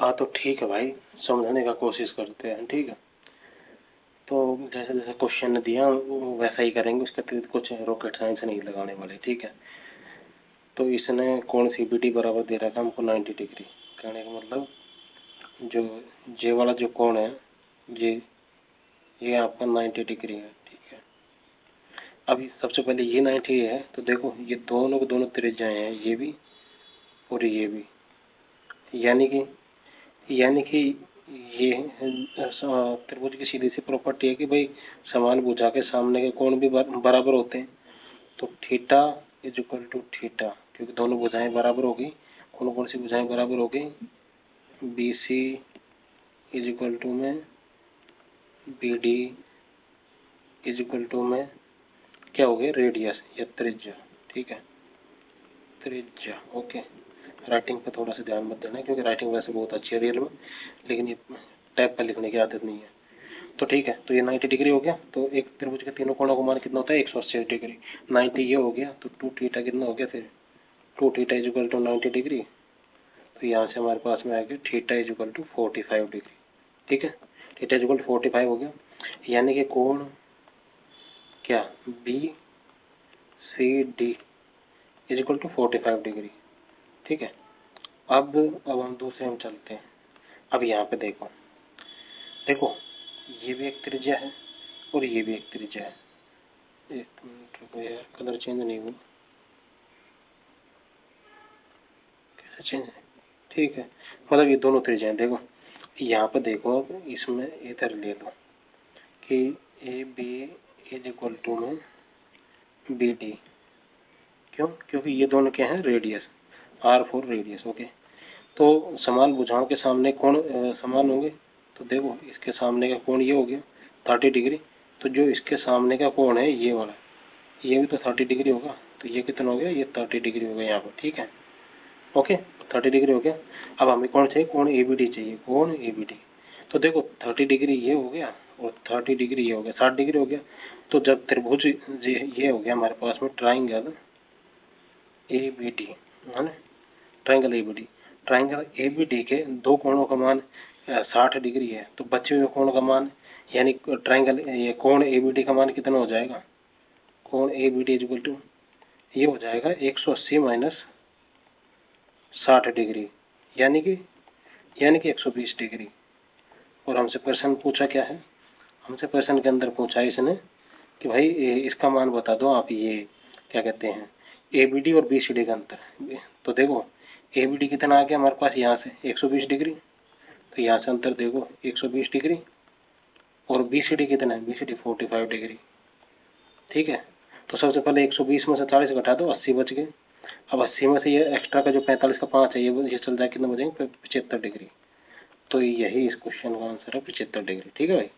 हाँ तो ठीक है भाई, समझने का कोशिश करते हैं, ठीक है। तो जैसे जैसे क्वेश्चन दिया वैसा ही करेंगे, उसके अतिरिक्त कुछ रॉकेट साइंस नहीं लगाने वाले, ठीक है। तो इसने कोण CBD बराबर दे रखा हमको 90 डिग्री। कहने का मतलब जो जे वाला जो कोण है ये आपका 90 डिग्री है, ठीक है। अभी सबसे पहले ये 90 है, तो देखो ये दोनों के दोनों त्रिज्याएं हैं, ये भी और ये भी, यानी कि ये त्रिभुज की सीधी सी प्रॉपर्टी है कि भाई समान भुजा के सामने के कोण भी बराबर होते हैं। तो theta is equal to theta, क्योंकि दोनों भुजाएं बराबर होगी। कौन कौन सी भुजाएं बराबर होगी? BC इज इक्वल टू में BD इज इक्वल टू में क्या हो गया? रेडियस या त्रिज्या, ठीक है, त्रिज्या। ओके, राइटिंग पे थोड़ा सा ध्यान मत देना, क्योंकि राइटिंग वैसे बहुत अच्छी है रियल में, लेकिन ये टैब पर लिखने की आदत नहीं है। तो ठीक है, तो ये 90 डिग्री हो गया। तो एक त्रिभुज के तीनों कोणों का मान कितना होता है? 180 डिग्री। 90 ये हो गया, तो 2 थीटा कितना हो गया फिर? 2 theta is equal to 90 degree. तो यहाँ से हमारे पास में आ गया theta is equal to 45 degree, ठीक है। थीटा इज इक्वल टू 45 हो गया, यानी कि कोण क्या? BCD is equal to 45 degree, ठीक है। अब हम दूसरे में चलते हैं। अब यहाँ पे देखो, ये भी एक त्रिज्या है और ये भी एक त्रिज्या है। एक मिनट रुको यार, कलर चेंज नहीं हुआ, कैसे चेंज है? ठीक है, मतलब ये दोनों त्रिज्याएं देखो, यहाँ पे देखो, अब इसमें इधर ले लो कि AB इज इक्वल टू में BD। क्यों? क्योंकि ये दोनों क्या है? Radius, R4 radius, okay. तो समान भुजाओं के सामने कोण समान होंगे। तो देखो इसके सामने का कोण ये हो गया 30 डिग्री, तो जो इसके सामने का कोण है ये वाला, ये भी तो 30 डिग्री होगा। तो ये कितना हो गया? ये 30 डिग्री हो गया यहाँ पर, ठीक है, ओके। 30 डिग्री हो गया। अब हमें कौन चाहिए? कोण ABD चाहिए, कोण ABD। तो देखो 30 डिग्री ये हो गया और 30 डिग्री ये हो गया, 60 डिग्री हो गया। तो जब त्रिभुज ये हो गया हमारे पास में ट्राइंगल ABD, है ना, ट्राइंगल ABD। ट्राइंगल ABD के दो कोणों का मान 60 डिग्री है, तो बचे हुए कोण का मान, यानी ट्राइंगल ये कोण ABD का मान कितना हो जाएगा? कोण ABD इज इक्वल टू ये हो जाएगा 180 माइनस 60 डिग्री, यानी कि 120 डिग्री। और हमसे प्रश्न पूछा क्या है? हमसे प्रश्न के अंदर पूछा इसने कि भाई इसका मान बता दो आप, ये क्या कहते हैं, ABD और BCD का अंतर। तो देखो ABD कितना आ गया हमारे पास यहाँ से? 120 डिग्री। तो यहाँ से अंतर देखो 120 डिग्री, और BCD कितना है? BCD 45 डिग्री, ठीक है। तो सबसे पहले 120 में से 40 घटा दो, 80 बच गए। अब 80 में से ये एक्स्ट्रा का जो 45 का 5 है, ये चल जाए कितना बचेंगे? 75 डिग्री। तो यही इस क्वेश्चन का आंसर है, 75 डिग्री, ठीक है भाई।